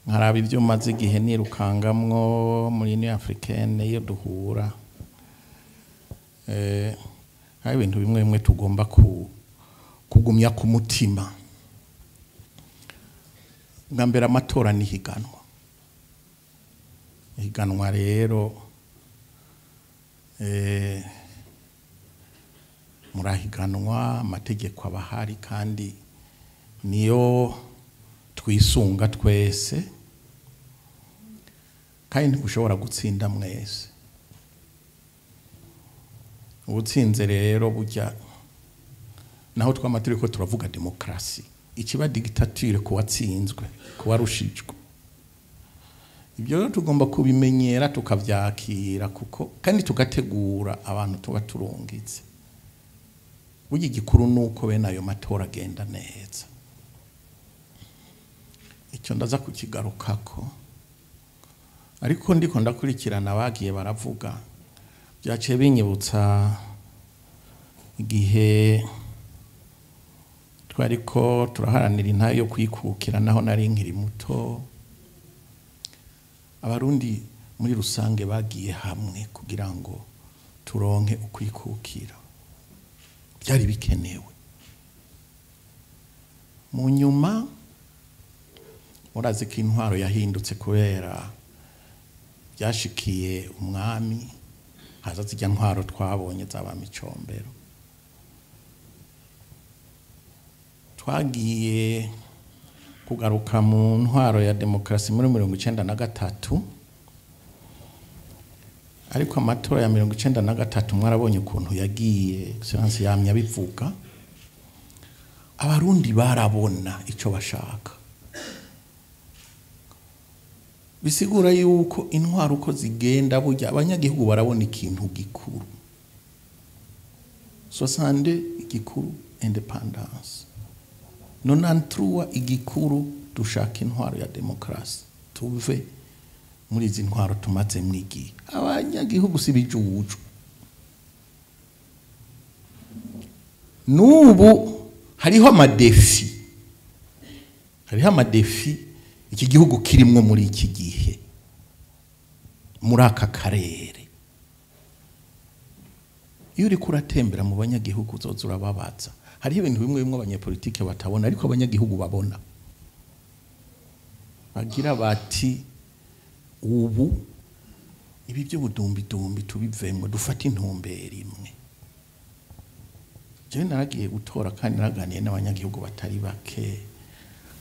nkaraba ibyo maze igihe nirukangamwo muri Union Africaine iyo duhura hari ibintu bimwe bimwe tugomba kugumya ku mutima. Ngambera amatora ni higanwa rero murahiganwa amategeko abahari kandi niyo twisunga twese kandi ntushobora gutsinda mwese. Ubutsinze rero burya naho twamategeko turavuga demokrasi ikiba dictature ku watsinzwe ku warushijwe. Ibyo tugomba kubimenyera tukavyakira kuko kandi tugategura abantu tuba turungitse. Burya igikuru nuko bene ayo matora agenda neza. Icyo ndaza kukigarukako ariko ndiko ndakurikirana bagiye baravuga byaciye binyibutsa igihe twariko turaharanira intayo yo kwikukira naho nari nkiri muto. Abarundi muri rusange bagiye hamwe kugira ngo turonke ukwikukira, byari bikenewe. Mu nyuma murazi ko intwaro yahindutse kubera byashikiye umwami, haza zijya ntwaro twabonye z'abami Combero. Twagiye kugaruka mu ntwaro ya demokrasi muri 1993, ariko amatora ya 1993 mwarabonye ukuntu yagiye, Excellence yamya bivuga. Abarundi barabona ico bashaka, bisigura yuko intwaro uko zigenda burya abanyagihugu barabona ikintu gikuru. 60 igikuru independence, 93 igikuru dushaka intwaro ya demokrasi, tuve muri izi ntwaro tumaze mwigi. Abanyagihugu sibijuju nubu hariho amadefi iki gihugu kirimwo muri iki gihe muri aka karere. Iyo uri kuratembera mu banyagihugu uzoza urababaza, hariho ibintu bimwe bimwe abanyepolitike batabona ariko abanyagihugu babona. Bagira bati ubu ibi by'ubudumbi tubivemwe dufata intumbero imwe. Je naragiye gutora kandi naraganiye n'abanyagihugu batari bake,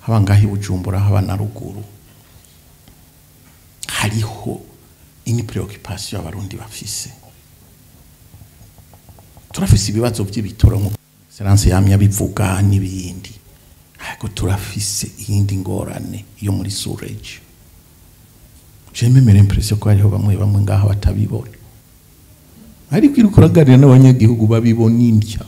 abangahi Bujumbura haba na ruguru. Hariho ini preoccupation abarundi bafise. Turafise ibibazo by'ibitoro nko Excellence yamya bivuga n'ibindi, ariko turafise iyindi ngorane yo muri storage. Je memera impression ko hariho bamwe ngaha batabibona, ariko iri kuragarira n'abanyagihugu babibona indya,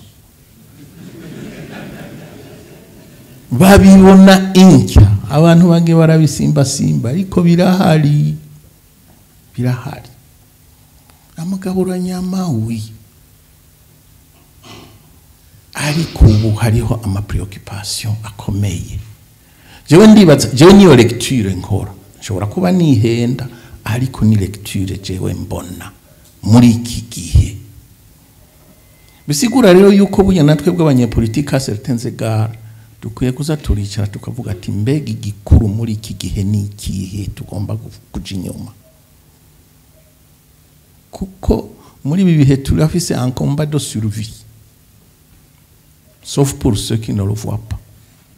babibona indya. Abantu bange barabisimba ariko birahari amagabura nyamawi. Ariko ubu hariho ama preoccupation akomeye. Jewe ndibaza, jewe niyo lecture nkora, nshobora kuba nihenda ariko ni lecture jewe mbona muri iki gihe. Bisigura rero yuko bunya natwe bw'abanyepolitike à certains égards dukwiye kuza turicara tukavuga ati mbega igikuru muri iki gihe ni ikihe tugomba kuja inyuma. Kuko muri ibi bihe turafise un combat de survie, sauf pour ceux qui ne le voient pas.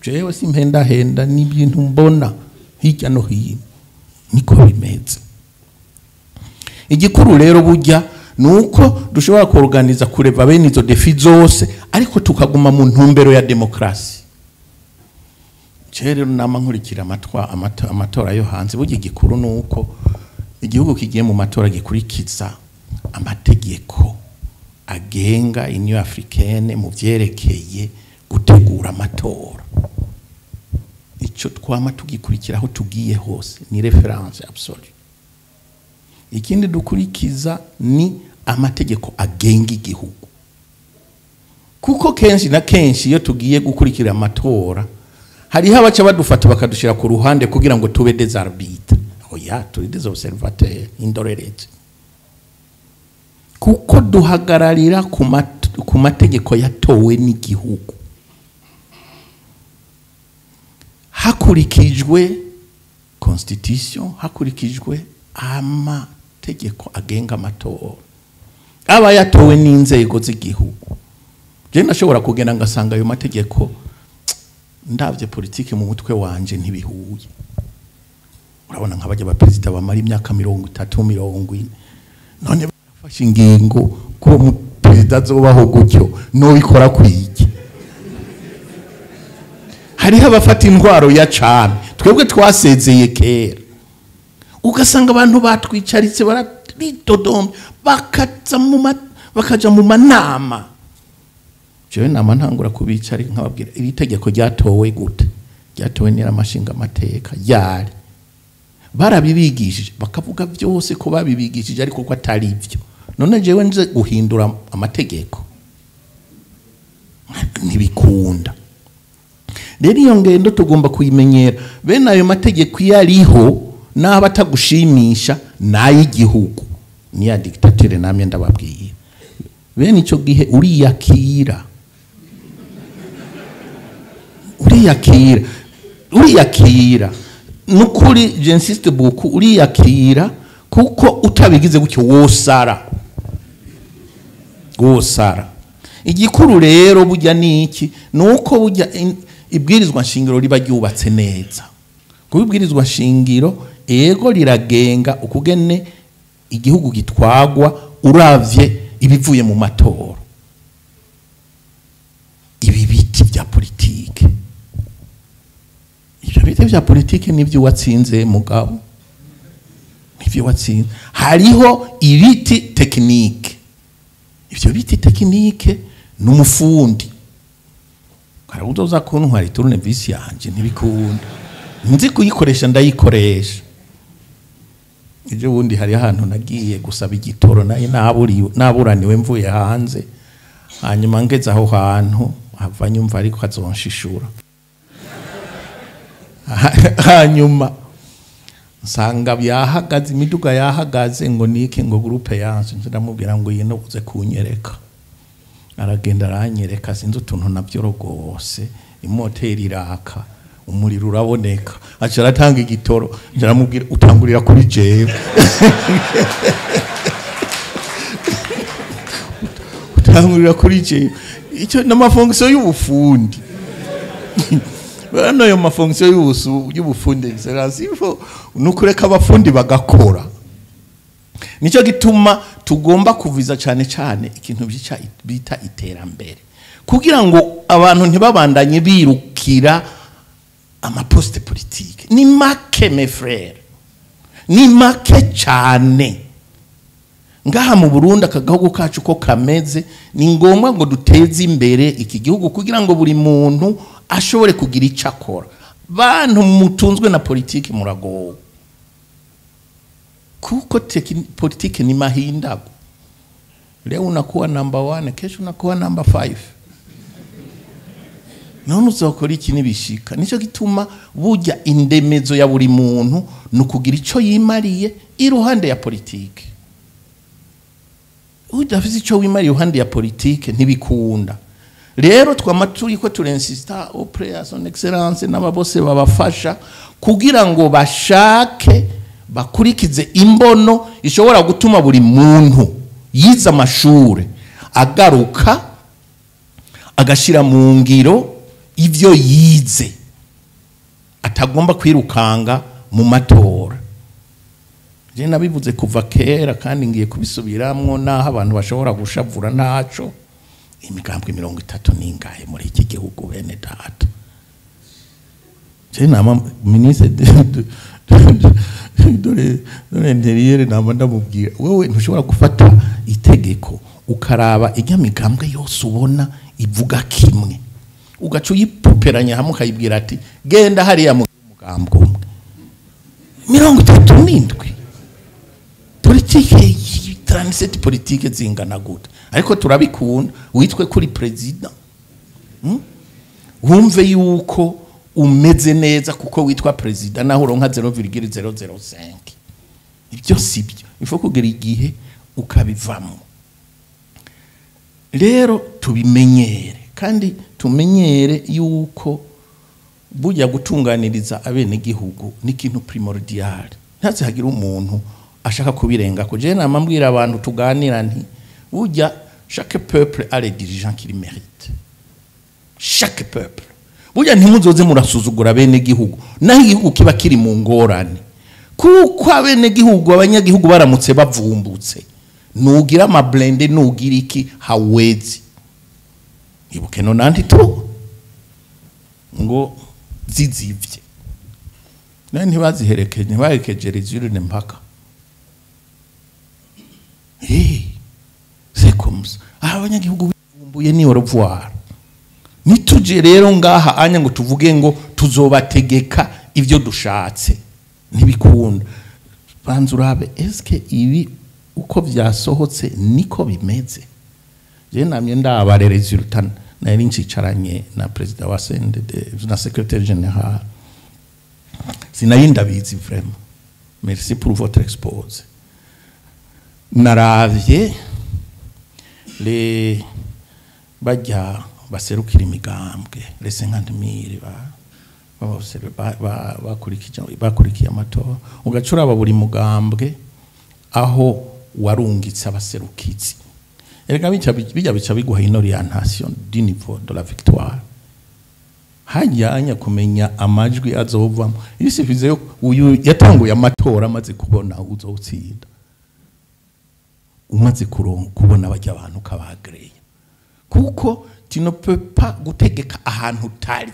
Jewe simpenda n'ibintu mbona hirya no hino niko bimeze. Igikuru rero burya nuko dushobora kuorganiza kureva bene izo defi zose ariko tukaguma mu ntumbero ya demokrasi. Rero nama nkurikira amatora yo hanze. Burya igikuru nuko igihugu kigiye mu matora gikurikiza amategeko agenga Union Africaine mu vyerekeye gutegura amatora. Ico twama tugikurikiraho tugiye hose ni reference absolue. Ikindi dukurikiza ni amategeko agenga igihugu, kuko kenshi na kenshi iyo tugiye gukurikira amatora hariho abaca badufata bakadushira ku ruhande kugira ngo tube des arbitres. Oya, turi des observateurs indorerezi, kuko duhagararira ku mategeko yatowe n'igihugu hakurikijwe constitution, hakurikijwe amategeko agenga amatora aba yatowe n'inzego z'igihugu. Je nashobora kugenda ngasanga ayo mategeko ndavye politike mu mutwe wanje ntibihuye. Urabona nk'abajya ba president bamara imyaka 30 40, none barafashe ingingo ko mu president azobaho gutyo no bikora kwiki. Hariho abafata indwaro ya cane twebwe twasezeye kera, ugasanga abantu batwicaritse baritodombe bakaja mu manama. Jewe nama ntangura kubicari nkababwira iri tegeko ryatowe gute, ryatowe n'iramashinga amateka yari barabibigishije bakavuga byose ko babibigishije ariko ko atari ivyo. None jewe nje guhindura amategeko ntibikunda. Rero iyo ngendo tugomba kuyimenyera, bene ayo mategeko yariho n'abatagushimisha n'ay'igihugu niya dictature. Namye ndababwiye bene ico gihe uriyakira nukuri, je insiste beaucoup, uriyakira kuko utabigize gutyo wosara. Igikuru rero burya niki nuko burya ibwirizwa nshingiro riba ryubatse neza. Kubibwirizwa nshingiro ego liragenga ukugene igihugu gitwagwa uravye ibivuye mu matora. Ibi biti vya politike, ivyo biti vya politike nivyo watsinze mugabo, nivyo watsinze. Hariho ibiti tekinike, ivyo biti tekinike n'umufundi karabuzoza kuntwara tournevis yanje ntibikunda, nzi kuyikoresha ndayikoresha. Ije bundi hari ahantu nagiye gusaba igitoro naye naburaniwe mvuye hanze, hanyuma ngeze aho hantu hava nyumva ariko azonshishura. Hanyuma nsanga byahagaze, imiduga yahagaze, ngo niki ngo groupe yanzu, ndamubwira ngo yino uze kunyereka. Aragenda aranyereka, sinzi utuntu navyo rwose, imoteri iraka, umuriro uraboneka, aca aratanga igitoro, ndaramubwira utangurira kuri jewe. Utangurira kuri jewe. Ico n'amafonction y'ubufundi. Bano yo mafonction y'ubufundi excellence, ifo nukureka abafundi bagakora. Nico gituma tugomba kuviza cyane ikintu bita iterambere, kugira ngo abantu ntibabandanye birukira amaposte politique. Ni make mes frères, ni make cyane. Ngaha mu Burundi akagahugu kacu ko kameze, ni ngombwa ngo duteze imbere iki gihugu kugira ngo buri muntu ashobore kugira icyo akora. Bantu mutunzwe na politiki muragowe, kuko politiki ni mahindago. Leo unakuwa number 1, kesho unakuwa number 5. None uzokora iki nibishika? Nico gituma burya indemezo ya buri muntu nukugira ico yimariye iruhande ya politiki. Udafise ico wimariye iruhande ya politiki ntibikunda. Rero twamaturi ko turensista au prayers son excellence n'ababose babafasha kugira ngo bashake bakurikize imbono ishobora gutuma buri muntu yiza amashure agaruka agashira mu ngiro ivyo yize, atagomba kwirukanga mu matora. Je nabivuze kuva kera kandi ngiye kubisubiramwo, naho abantu bashobora gushavura ntaco. Imigambwe 30 ningahe muri iki gihugu bene data. Je nama ministre dore interieur nama ndamubwira, wewe ntushobora gufata itegeko ukaraba inyamigambwe yose ubona ivuga kimwe, ugaca uyipoperanya hamwe ukayibwira ati genda hariya mu mugambwe umwe. 37 politike, 37 politike zingana gute, ariko turabikunda. Witwe kuri president, wumve yuko umeze neza kuko witwa president naho uronka 0,005 ibyo sibyo ifo kugira igihe ukabivamo rero tubimenyere kandi tumenyere yuko burya gutunganiriza abene gihugu ni ikintu primordial ntaze hagira umuntu ashaka kubirenga ko je namambwira abantu tuganira nti burya chaque peuple a les dirigeants qu'il mérite chaque peuple burya ntimuzoze murasuzugura bene gihugu naho igihugu kiba kiri mu ngorane kuko abene gihugu abanyagihugu baramutse bavumbutse nugira amablende nugira iki hawezi ibuke no nanti tu ngo zizivye nani ntibaziherekeje ntibaherekeje ne mpaka c'est comme ça abanyagihugu bivumbuye ni au revoir nituje rero ngaha anya ngo tuvuge ngo tuzobategeka ivyo dushatse ntibikunda banza urabe eske ibi uko vyasohotse niko bimeze je namye ndabare resultat nari ncicaranye na president wa CNDD na secrétaire général sinayinda bizi vraiment merci pour votre expose naravye les bajya baserukira imigambwe les 50,000 bakurikiye amatora ugacura buri mugambwe aho warungitse abaserukizi erega bica biguha une orientation du niveau de la victoire hajyanya kumenya amajwi azovamo irisifize yo uyu yatanguye amatora amaze kubona uzotsinda umaze kubona bajya abantu kabagreye kuko tu ne peux pas gutegeka ahantu tari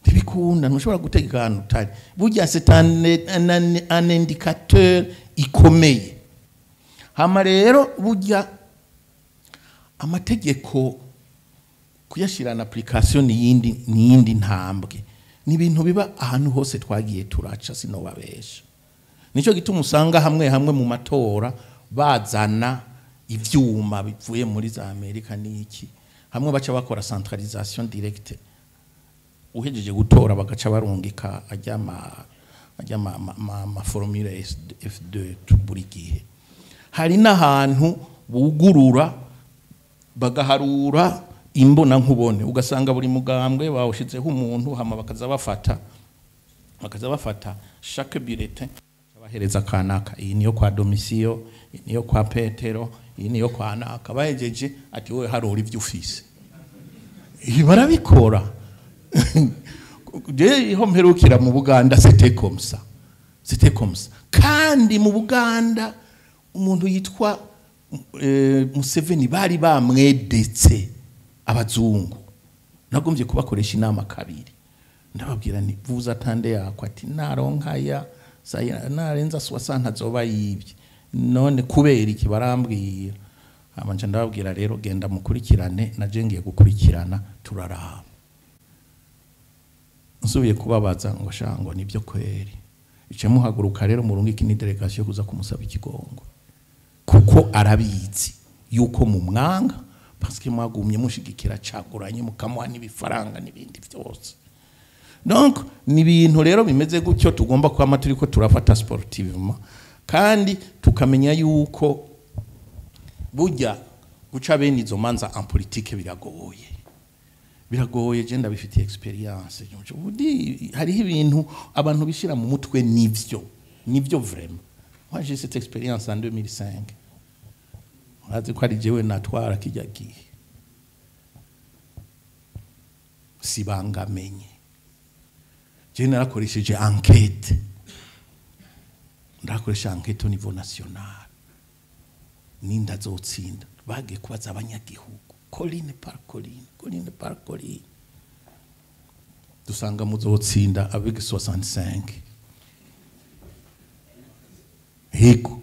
tibikunda ntushobora gutegeka ahantu tari burya c'est un indicateur ikomeye hama rero burya amategeko kuyashira na application ni yindi ntambwe ni ibintu biba ahantu hose twagiye turaca sino babesha nico gituma usanga hamwe mu matora bazana ivyuma bivuye muri za Amerika niki hamwe baca bakora centralisation directe uhejeje gutora bagaca barungika ajya ma formule F2 buri gihe hari n'ahantu bugurura bagaharura imbona nkubone ugasanga buri mugambwe bawushizeho umuntu hama bakaza bafata chaque bulletin bahereza kanaka iyi niyo kwa Domisio iyi niyo kwa Petero iyi niyo kwa naka bahejeje ati wowe harora ivyo ufise ibi barabikora je ho mperukira mu Buganda c'était comme ça kandi mu Buganda umuntu yitwa Museveni bari bamwedetse abazungu nagomvye kubakoresha inama kabiri ndababwira ni vuza tande yakwa ati naronkaya saya narenza 60 azoba yibye none kubera iki barambwira amanje ndababwira rero genda mukurikirane naje ngiye gukurikirana turaraba nsubiye kubabaza ngo shango nibyo kweri ice muhaguruka rero murungika ni delegation kuza kumusaba ikigongo kuko arabizi yuko mu mwanga parce que mwagumye mushigikira caguranye mukamwa n'ibifaranga n'ibindi byose donc ni bintu rero bimeze gutyo tugomba kwa maturiko turafata sportivement kandi tukamenya yuko burya guca bene izo manza en politique biragoye je ndabifitiye experience budi hariho ibintu abantu bishira mu mutwe nivyo vraiment moi j'ai cette expérience en 2005 azi ko ari jewe natwara kijyagiye sibangamenye je narakoresheje enquête ndakoresha enquête au niveau national ninda zotsinda bage kubaza abanyagihugu colline par colline dusanga muzotsinda avec 65 heko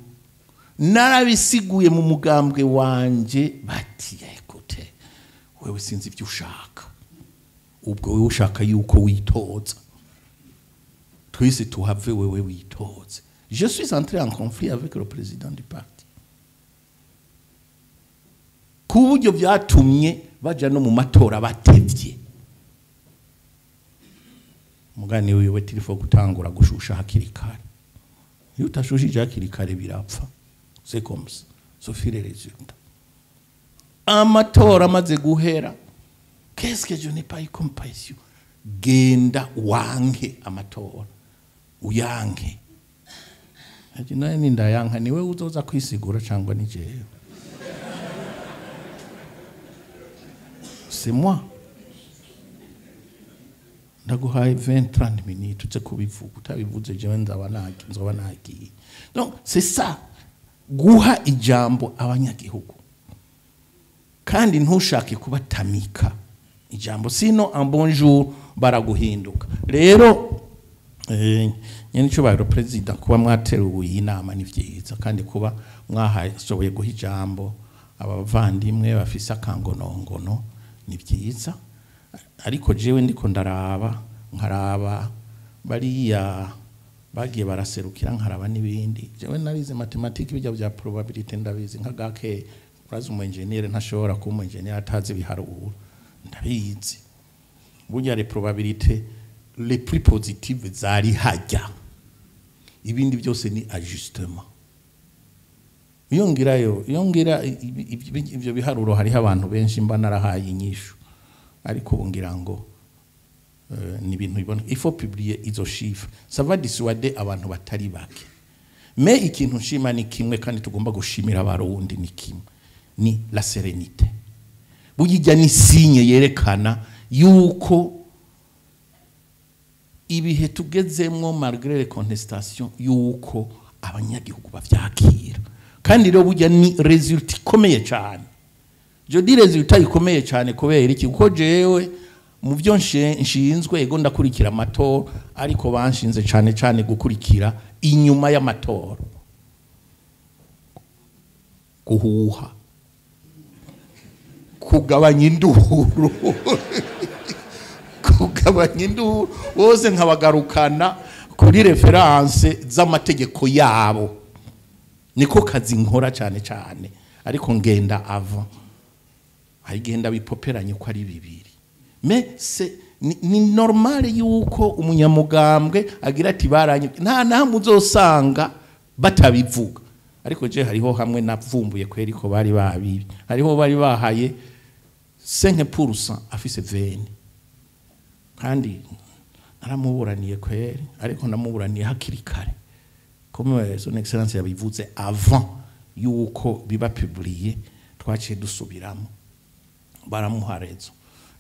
narabisiguye mu mugambwe wanje bati ekote wewe sinzi ibyo ushaka ubwo wewe ushaka yuko witoza twese tuhave wewe witoze je suis entré en conflit avec le président du parti kuburyo byatumye baja no mu matora batevye mugani wiwe tilifo gutangura gushusha hakiri kare iyo utashushije hakiri kare birapfa c'est comme ça Sophie les résultats amatora amaze guhera qu'est-ce que je n'ai pas eu compassion genda wange amatora uyange ati naye nindayanka niwe uzoza kwisigura cyangwa ni jewe c'est moi ndaguhaye 20-30 minutes uze kubivuga utabivuze jewe nzoba nagiye donc c'est ça guha ijambo abanyagihugu kandi ntushake kubatamika ijambo sino un bonjour baraguhinduka rero nyene cyo baro president kuba mwateruye inama ni vyiza kandi kuba mwahasoboye guha ijambo abavandimwe bafise akangonongono ni vyiza ariko jewe ndiko nkaraba bariya bagiye baraserukira nkaraba nibindi jewe narize mathematics bijya bya probability ndabizi nkagake urazi umu engineer ntashobora kuba umu engineer atazi biharuro ndabizi burya les probabilités les plus positives zari hajya ibindi byose ni ajustement yongira ibyo biharuro hari abantu benshi mba narahaye inyishu ariko bongira ngo ni ibintu bibona il faut publier izo chiffres ça va dissuader abantu batari bake mais ikintu nshima ni kimwe kandi tugomba gushimira abarundi ni kimwe ni la sérénité bujya ni signe yerekana yuko ibihe tugezemwo malgré les contestations yuko abanyagihugu bavyakira kandi rero bujya ni resultat ikomeye cyane je dis resultat ikomeye cyane kubera iki kuko jewe mu byo nshinzwe ego ndakurikira amatora ariko banshinze cyane gukurikira inyuma y'amatora guhuha kugabanya induru bose nkabagarukana kuri reference z'amategeko yabo niko kazi nkora cyane ariko ngenda ava agenda bipoperanye ko ari bibiri mais ni normal yuko umunyamugambwe agira ati baranye nta muzosanga batabivuga ariko je hariho hamwe navumbuye kweri ko bari babibi hariho bari bahaye 5% afise 20 kandi naramuburaniye kweri ariko namuburaniye hakiri kare comme son excellence yabivuze avant yuko biba publié twaciye dusubiramo baramuharezo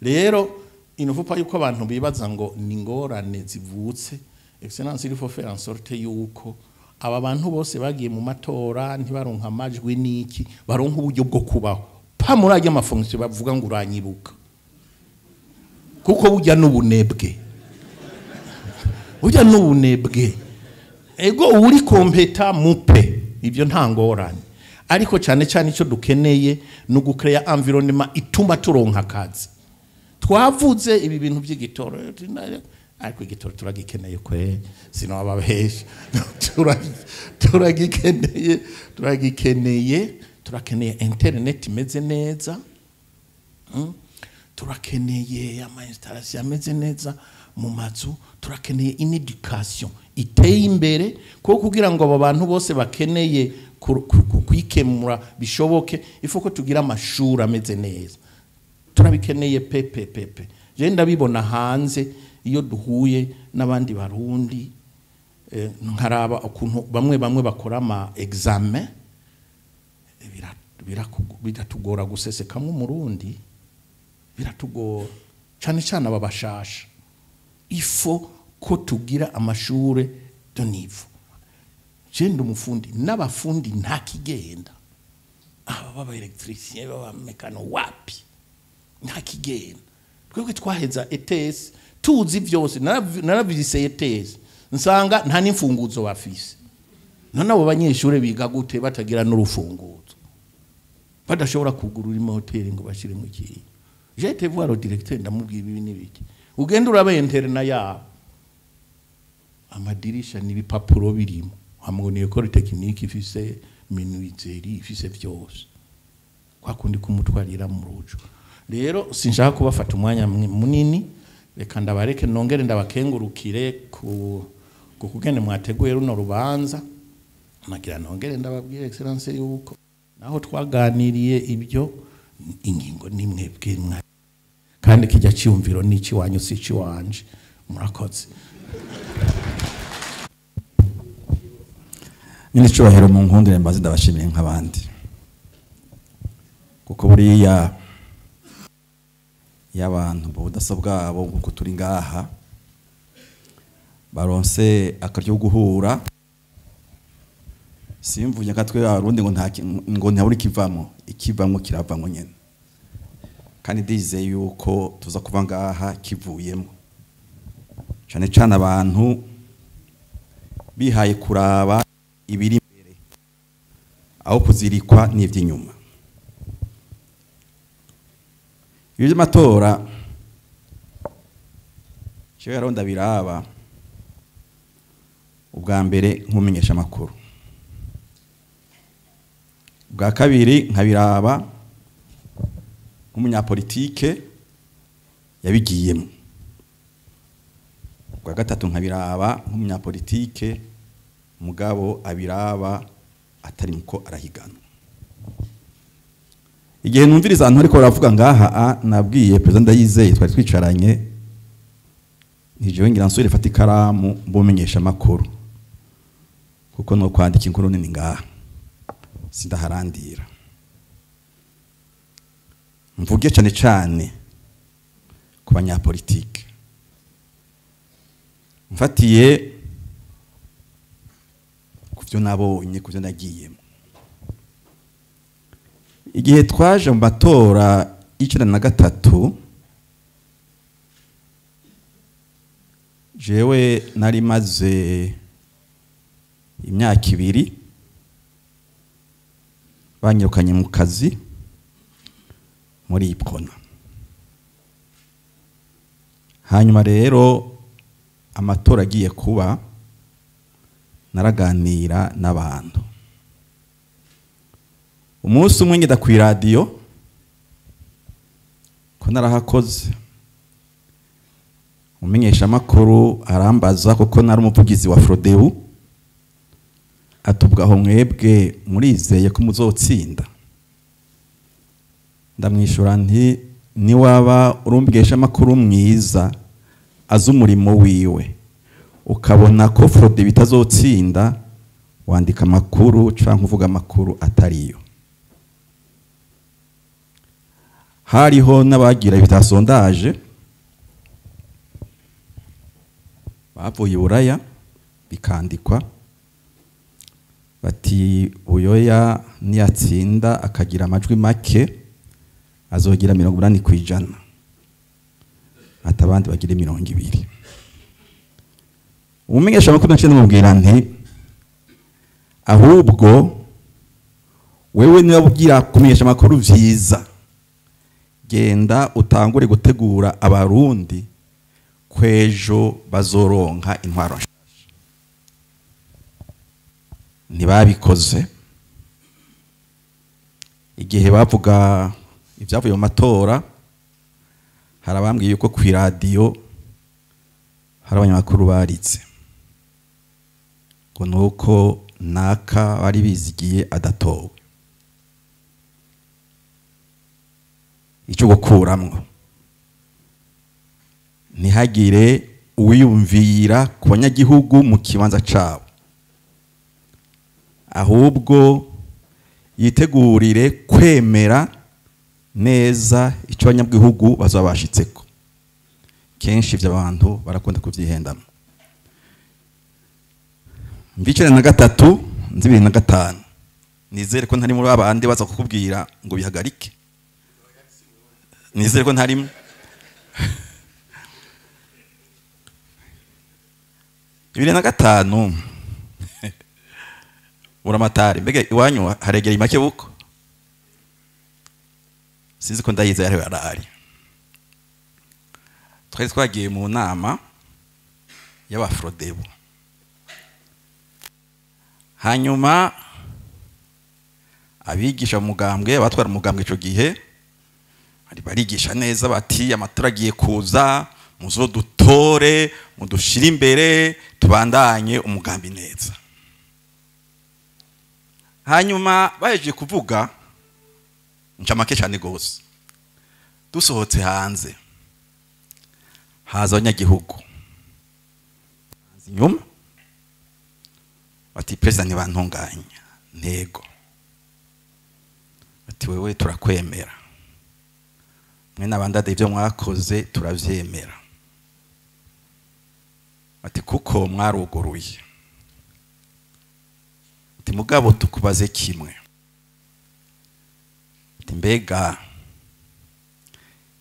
rero inovupa yuko abantu bibaza ngo ni ngorane zivutse excellence il faut faire en sorte yuko aba bantu bose bagiye mu matora ntibaronka amajwi niki baronka uburyo bwo kubaho pa murajya amafonction bavuga ngo uranyibuka kuko bujya n'ubunebwe ego uri kompeta mupe ibyo nta ngorane ariko cyane icyo dukeneye no gucreate environnement ituma turonka akazi twavuze ibi bintu by'igitoro ariko igitoro turagikeneye kwe sino ababesha turakeneye internet imeze neza turakeneye ama installation ameze neza mu mazu turakeneye in education iteye imbere ko kugira ngo aba bantu bose bakeneye kwikemura bishoboke ifoko tugira amashuri ameze neza turabikeneye pepe je ndabibona hanze iyo duhuye n'abandi barundi nkaraba ukuntu bamwe bakora ama examen biratugora gusesekamwe umurundi biratugora cyane ababashasha ifo ko tugira amashure de niveau jende umufundi n'abafundi nta kigenda baba electricien baba mekano wapi nta kigenda twebwe twaheza ETS tuzi byose naravise ETS nsanga nta n'imfunguzo bafise none abo banyeshure biga gute batagira n'urufunguzo badashobora kugurura imoteri ngo bashire mu kintu j'ai été voir le directeur ndamubwira ibi n'ibiki ugenda urabe interna ya amadirisha n'ibipapuro birimo hamwe n'ekole technique ifise minuiteri ifise byose kwa kundi kumutwarira mu rujo rero sinshaka kubafata umwanya munini reka ndabareke nongere ndabakengurukire ku kugene mwateguye runo rubanza nagira nongere ndababwire excellence yuko naho twaganiriye ibyo ingingo nimwe bwimwa kandi kijya cyumviro niki wanyu sici wanje murakoze nyine cyubahiro mu nkundire mbazi ndabashimiye nk'abandi kuko buriya y'abantu mu budasa bwabo kuko turi ngaha baronse akaryo guhura simvuye akatwe arundi ngo ntaburi ikivamo kiravamo nyene kandi dize yuko tuza kuva ngaha kivuyemo cyane cyane abantu bihaye kuraba ibiri imbere aho kuzirikwa n'ivy'inyuma. Ibyo matora cyo yaronda biraba ubwa mbere nkumenyesha makuru, ubwa kabiri nkabiraba nk'umunyapolitike yabigiyemo, ubwa gatatu nkabiraba nk'umunyapolitike mugabo abiraba atari muko arahigana. Igihe numviriza abantu ariko baravuga ngaha nabwiye president Ndayizeye twari twicaranye ntijewe ngira nsubire fata ikaramu mbumenyesha makuru kuko no kwandika inkuru nini ngaha sindaharandira, mvuge cyane cyane ku banyapolitike mfatiye kuvyo nabonye kuvyo nagiyemo. Igihe twaje mu matora y'93 jewe nari maze imyaka 2 banyirukanye mu kazi muri Ipona. Hanyuma rero amatora agiye kuba naraganira n'abantu. Umunsi umwe ngida ku radio ko narahakoze umenyesha makuru arambaza kuko nari umuvugizi wa Frodeu atubwaho mwebwe murizeye ko muzotsinda. Ndamwishura nti ni waba urumbwisha makuru mwiza azumurimo wiwe ukabona ko Frodeu bitazotsinda wandika makuru canke uvuga makuru atariyo. Hariho n'abagira ibitasondaje bavuye Buraya bikandikwa bati Buyoya niyatsinda akagira amajwi make azogira 80% atabandi bagira 20. Umenyesha makuru nacyo mubwira nti ahubwo wewe niba bugira kumenyesha makuru vyiza genda utangure gutegura abarundi kwejo bazoronka intwaro nshasha. Ntibabikoze. Igihe bavuga ibyavuye mu matora harabambwiye yuko ku radio hari abanyamakuru baritse ngo nuko naka bari bizigiye adatowe. Icyo gukuramwo ntihagire uwiyumvira ku banyagihugu mu kibanza cabo, ahubwo yitegurire kwemera neza icyo abanyagihugu bazabashitseko. Kenshi ivyo abantu barakunda kuvyihendamo. 2023 2025 nizere ko ntari muri abandi baza kukubwira ngo bihagarike. Nizere ko ntarimo. Ibiri na gatanu uramatari mbega iwanyu haregera imake buko sinzi ko Ndayizeye ari arari. Twari twagiye mu nama y'abafrodebo, hanyuma abigisha mugambwe batwara mugambwe ico gihe barigisha neza bati amatora agiye kuza muzo dutore mudushira imbere tubandanye umugambi neza. Hanyuma bahejeje kuvuga ncamake cyane gose, dusohotse hanze haza abanyagihugu inyuma bati president ntibantunganya ntego, bati wewe turakwemera mwe nabandade ibyo mwakoze turavyemera, bati kuko mwaruguruye, bati mugabo tukubaze kimwe, bati mbega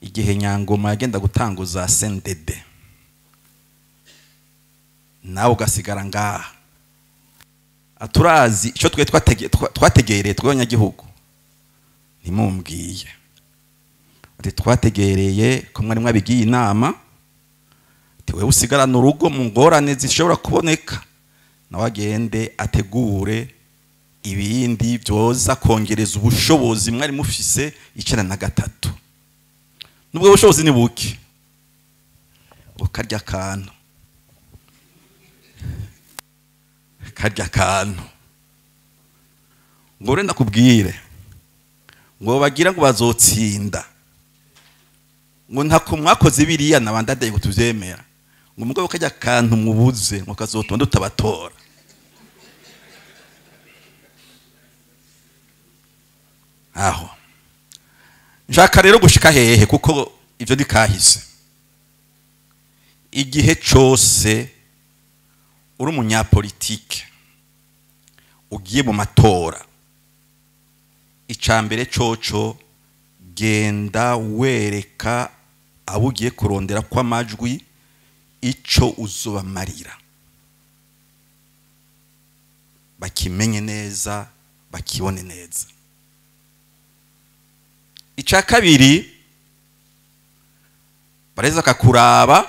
igihe Nyangoma yagenda gutanguza CNDD nawe ugasigara ngaha, aturazi icyo twe twategereye tw'abanyagihugu ntimumbwiye, ati twategereye ko mwari mwabigiye inama, ati wewe usigarana urugo mu ngorane zishobora kuboneka, nawe agende ategure ibindi byoza kongereza ubushobozi mwari mufise 93. Nubwo ubushobozi ni buke ukarya akantu ngo renda kubwire ngo bagira ngo bazotsinda, ngo ntako mwakoze biriya nabandadaye ngo tuvyemera, ngo mugabo kajya akantu mubuze ngo kazotonda utabatora. Aho nshaka rero gushika hehe, kuko ivyo ndikahise. Igihe cyose uri umunyapolitike ugiye mu matora, icambere coco genda wereka abo ugiye kurondera kwa majwi ico uzobamarira, bakimenye neza bakibone neza. Ica kabiri bareza kakuraba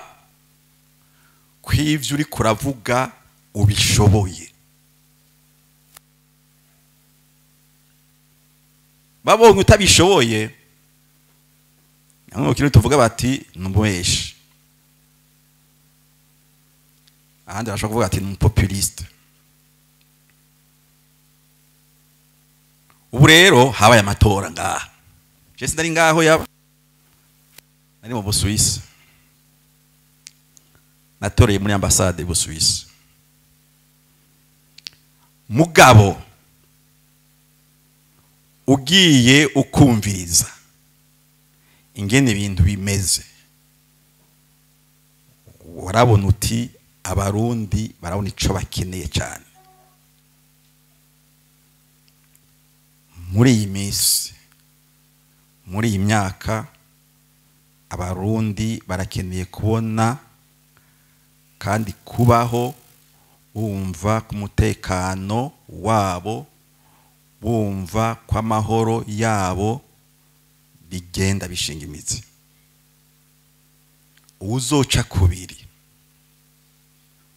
kw'ivyo uri kuravuga ubishoboye, babonye utabishoboye namwe kintu tuvuga bati numweshe, ahandi bashaka kuvuga ati numupopuliste. Ubu rero habaye amatora ngaha, Jesse ndari ngaho yaba nari mu Busuwisi, natoreye muri ambassade y'u Busuwisi. Mugabo ugiye ukumviriza ingene ibintu bimeze, warabona uti abarundi barabona ico bakeneye cyane muri iyi minsi, muri iyi myaka. Abarundi barakeneye kubona kandi kubaho bumva ku mutekano wabo, bumva kwa mahoro yabo bigenda bishinga imizi. Uzoca kubiri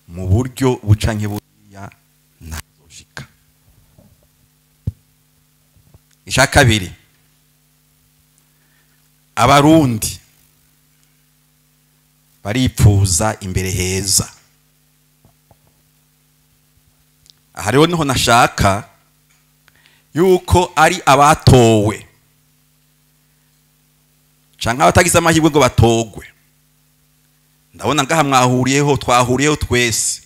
mu buryo bucanke buriya ntazoshika. Isha kabiri, abarundi baripfuza imbere heza. Aha rero niho nashaka yuko ari abatowe canke abatagize amahirwe ngo batogwe. Ndabona ngaha mwahuriyeho, twahuriyeho twese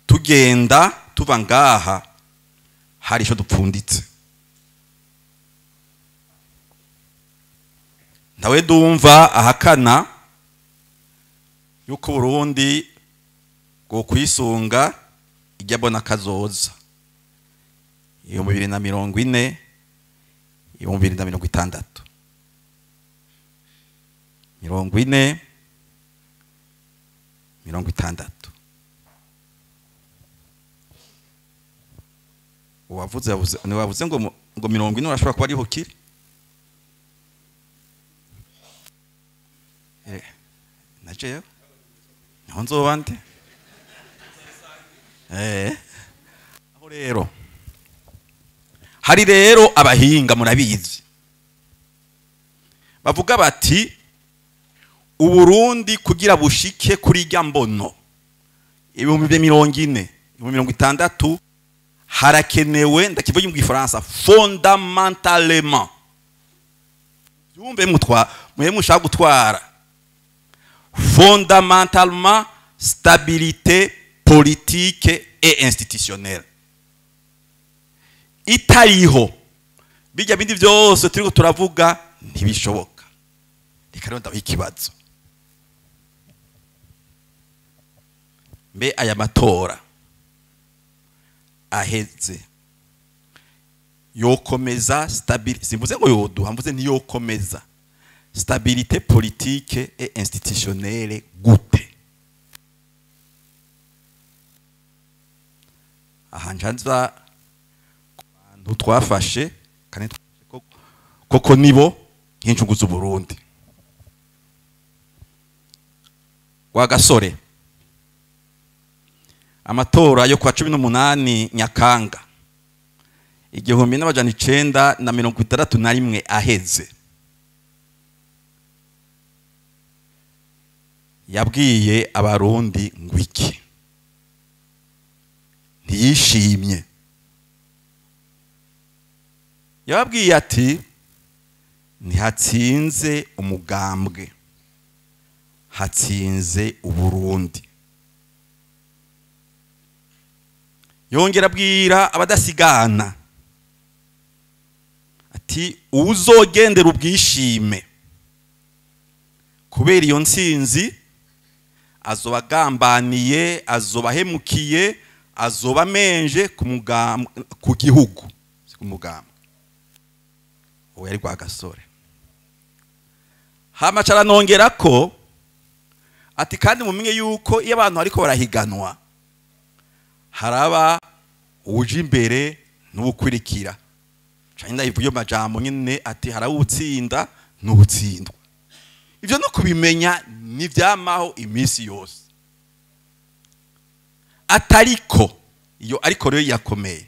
tugenda tuva ngaha hari ico dupfunditse. Ndawe dumva ahakana yuko Burundi go kwisunga iryabona kazoza 2040 2060 40 uwavuze ngo 40 urashobora kuba ariho kiri. Naje aho nzobande aho rero hari rero abahinga murabizi bavuga bati Uburundi kugira bushike kuri irya mbono 2040 2060 harakenewe ndakivuga mu gifaransa fondamentalement byumve mwe mushaka gutwara fondamentalement stabilité politique et institutionnelle itariho bijya bindi byose turiko turavuga ntibishoboka. Reka rero ndaho ikibazo, mbe aya matora aheze yokomeza stabilité, simvuze ngo yoduha, mvuze ntiyokomeza stabilité politique et institutionnelle gute? Aha njanza abantu twafashe kandi koko nibo nk'incungu z'u Burundi. Wa gasore, amatora yo kwa 18 Nyakanga 1961 aheze, yabwiye abarundi ngwiki, ntiyishimye. Yababwiye ati ntihatsinze umugambwe, hatsinze Uburundi. Yongera abwira abadasigana ati uzogendera ubwishime kubera iyo ntsinzi azoba agambaniye, azoba hemukiye, azoba menje ku gihugu, ku mugambwe. Uwo yari Rwa Gasore. Hama caranongera ko ati kandi mumenye yuko iyo abantu ariko barahiganwa haraba uje imbere n'ubukurikira. Cyane ndayivuye amajambo nyine ati harawutsinda n'ubutsindwa. Ivyo no kubimenya ni vyamaho iminsi yose. Atariko iyo ariko rero yakomeye,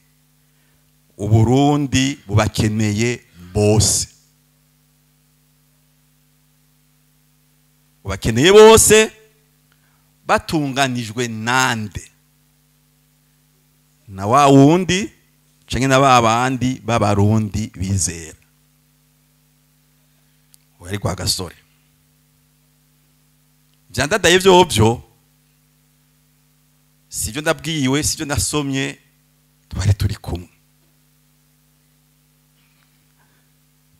Uburundi bubakeneye bose, bubakeneye bose batunganijwe nande na wa wundi canke na babandi b'abarundi bizera. Wari Rwa Gasore. Vyandadaye vyovyo sivyo ndabwiwe, sivyo nasomye, twari turi kumwe.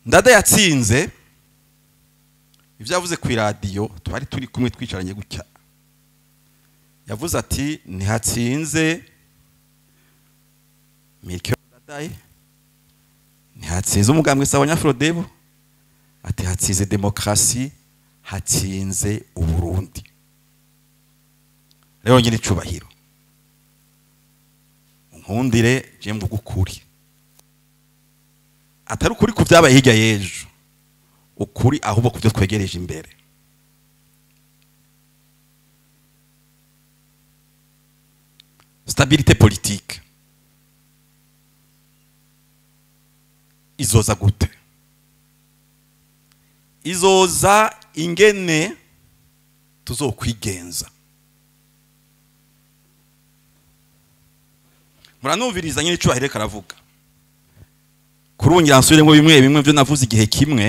Ndada yatsinze, ivyo yavuze ku radio twari turi kumwe twicaranye gutya. Yavuze ati ntihatsinze Melchior Ndadaye, ntihatsinze umugambwe sawa Nyafrodebo, ati hatsinze demokrasi, hatsinze Uburundi. Rero nyine icubahiro, nkundire je mvuga ukuri, atari ukuri ku vyabaye hirya y'ejo, ukuri ahubwo ku byo twegereje imbere. Stabilité politique izoza gute? Izoza ingene tuzokwigenza. Muranumviriza nyine icubahiro karavuga. Kurungira nsubire ngo bimwe bimwe byo navuze igihe kimwe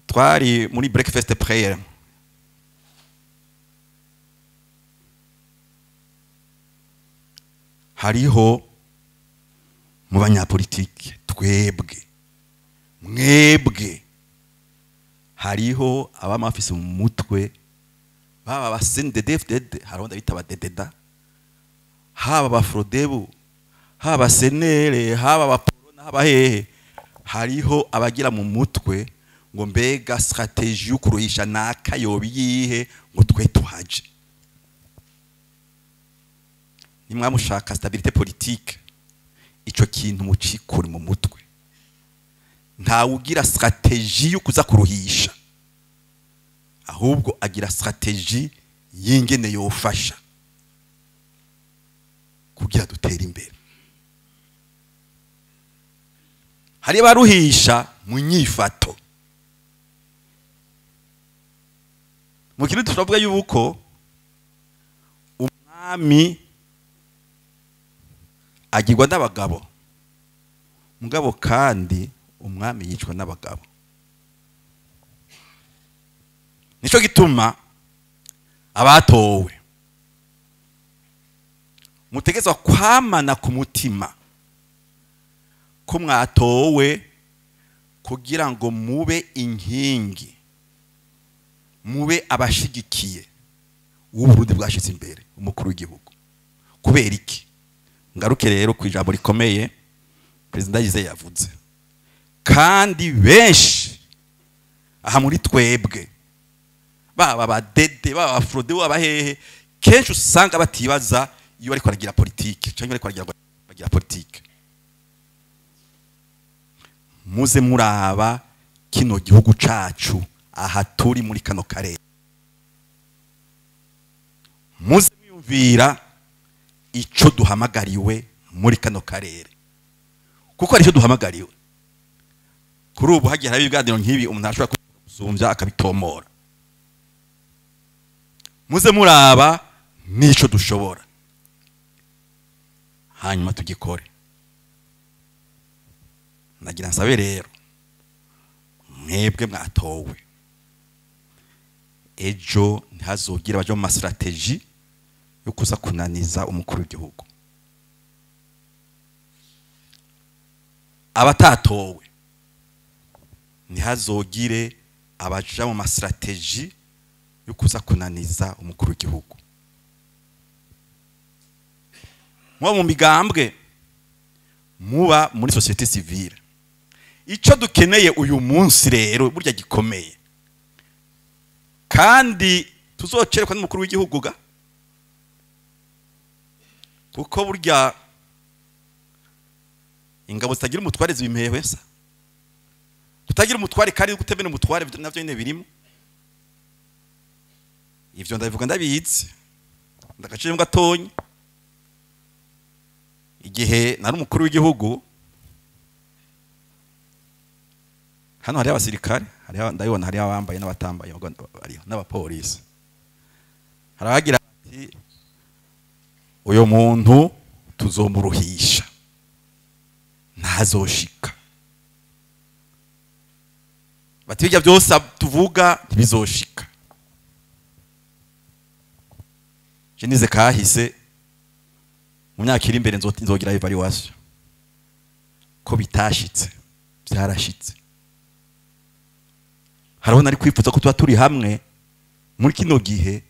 twari muri breakfast prayer. Hariho mu banyapolitike twebwe, mwebwe, hariho abamafise mu mutwe baba basendedefded, haronda bitaba dededa, haba bafrodebu, haba senere, haba baporona, haba hehe, hariho abagira mu mutwe ngo mbega strategie y'ukuruhisha naka yobiyihe ngo twe tuhaje. Nimwamushaka stabilité politique, ico kintu mucikuri mu mutwe. Nta ugira strategie yo kuza kuruhisha, ahubwo agira strategie yingene yofasha kugira dutera imbere. Hari baruhisha mu nyifato, mu kintu turavuga yuko umwami agirwa n'abagabo mugabo kandi umwami yicwa n'abagabo. Nico gituma abatowe mutegezwa kwamana ku mutima ko mwatowe kugira ngo mube inkingi, mube abashigikiye w'Uburundi bwashize imbere umukuru w'igihugu. Kubera iki? Ngaruke rero ku ijambo rikomeye President Ndayizeye yavuze, kandi benshi aha muri twebwe baba badede baba frode baba hehe kenshi usanga batibaza iyo ariko aragira politike cyangwa ariko aragira politike. Muze muraba kino gihugu cacu aha turi muri kano karere, muze mwumvira ico duhamagariwe muri kano karere, kuko ari cyo duhamagariwe. Kuri ubu hagiye hari ibiganiro nk'ibi umuntu ashobora kusumbya akabitomora. Muze muraba nico dushobora, hanyuma tugikore. Nagira nsabe rero mwebwe mwatowe ejo ntihazogira baje mu strategy yo kuza kunaniza umukuru w'igihugu. Abatatowe ntihazogire abaja mu strategy yo kuza kunaniza umukuru w'igihugu. Mwa mu migambwe muba muri societe civile, ico dukeneye uyu munsi rero burya gikomeye kandi tuzocerekwa n'umukuru w'igihugu ga, kuko burya ingabo zitagira umutware zibimpewe sa, tutagira umutware kandi gutebene umutware navyo nyene birimo. Ivyo ndabivuga ndabizi ndagaciye ngatonye. Igihe nari umukuru w'igihugu hano hari abasirikare, hari ndabibona hari abambaye n'abatambaye bariho n'abapolisi. Haragira ati uyo muntu tuzomuruhisha ntazoshika, bati bijya byose tuvuga ntibizoshika. Je nize kahise mu myaka iri imbere nzogira evaluation ko bitashitse byarashitse. Hariho nari kwifuza ko tuba turi hamwe muri kino gihe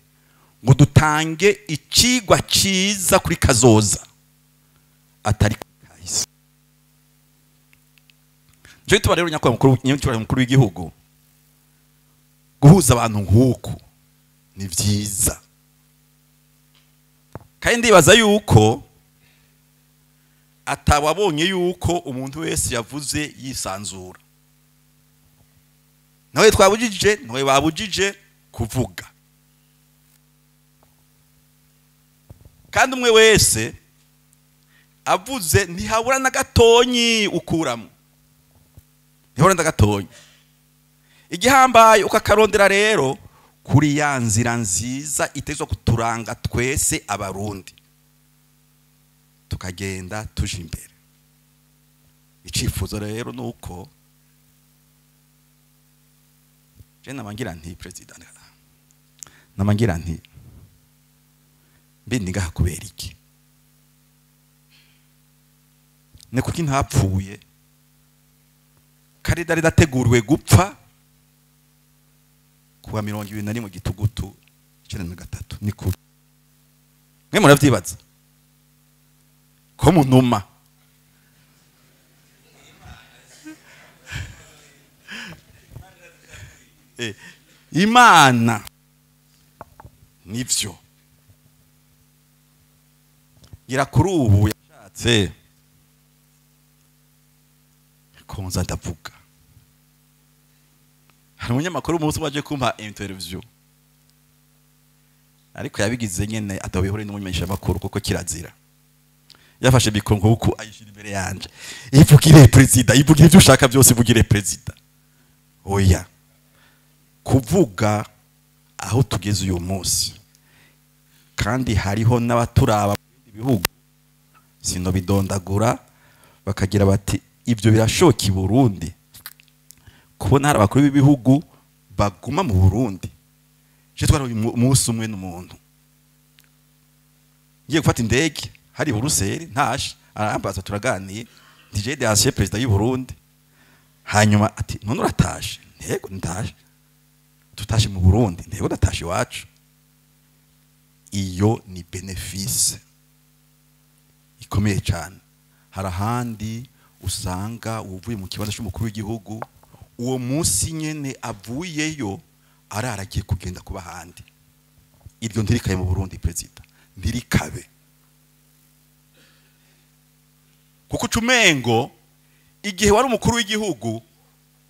ngo dutange ikigwa ciza kuri kazoza atari kahise. Je tuba rero nyakwa mukuru w'igihugu guhuza abantu nk'uko ni vyiza, kandi ndibaza yuko atawabonye yuko umuntu wese yavuze yisanzura. Nawe twabujije, nawe babujije kuvuga, kandi umwe wese avuze ntihabura na gatonyi ukuramo, ntihabura na gatonyi. Igihambaye ukakarondera rero kuri ya nzira nziza itezwa kuturanga twese abarundi, tukagenda tuje imbere. Icifuzo rero nuko je namangira nti president, namangira nti mbindi ngaha kubera iki? Ne kuki ntapfuye kari dare dateguriwe gupfa kuwa 21 Gitugutu 1993 ni kuri mwe muravyibaza ko munuma Imana nivyo gira kuri ubu yashatse konza ndavuga. Hari umunyamakuru umunsi waje kumpa interview ariko yabigize nyene atabihure n'umumenyesha makuru kuko kirazira. Yafashe mikro nkuko ayishira imbere yanje, ivugire president, ivugire ivyo ushaka byose, ivugire president. Oya, kuvuga aho tugeze uyu munsi kandi hariho n'abaturaba mu bindi bihugu sino bidondagura bakagira bati ibyo birashoka i Burundi kubona hari abakuru b'ibihugu baguma mu Burundi je twari umunsi umwe n'umuntu ngiye gufata indege hari Buruseli ntashe arambaza turaganiye DJ Dacier president y'u Burundi hanyuma ati none uratashe ntego ndaje tutashe mu Burundi ntego ndatashe iwacu iyo ni benefice ikomeye cyane hari ahandi usanga uvuye mu kibazo cy'umukuru w'igihugu uwo munsi nyene avuyeyo araragiye kugenda kuba handi iryo ndirikaye mu Burundi president ndirikabe kuko cumengo igihe wari umukuru w'igihugu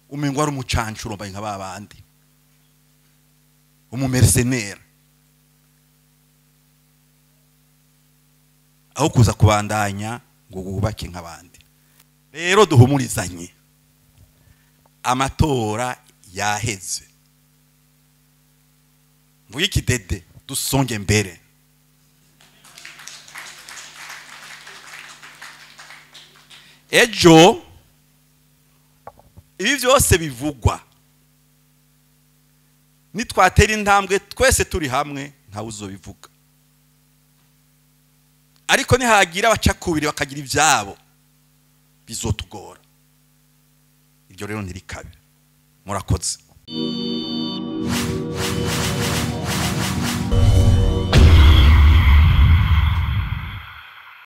umengo wari umucancuro mbaye nka babandi umumercenaire aho kuza kubandanya ngo wubake nk'abandi rero duhumurizanye amatora yaheze mvuye ikidede dusonge mbere ejo ibi byose bivugwa nitwatera intambwe twese turi hamwe ntawe uzobivuga ariko nihagira abacakubiri bakagira ibyabo bizotugora ibyo rero ntirikabe murakoze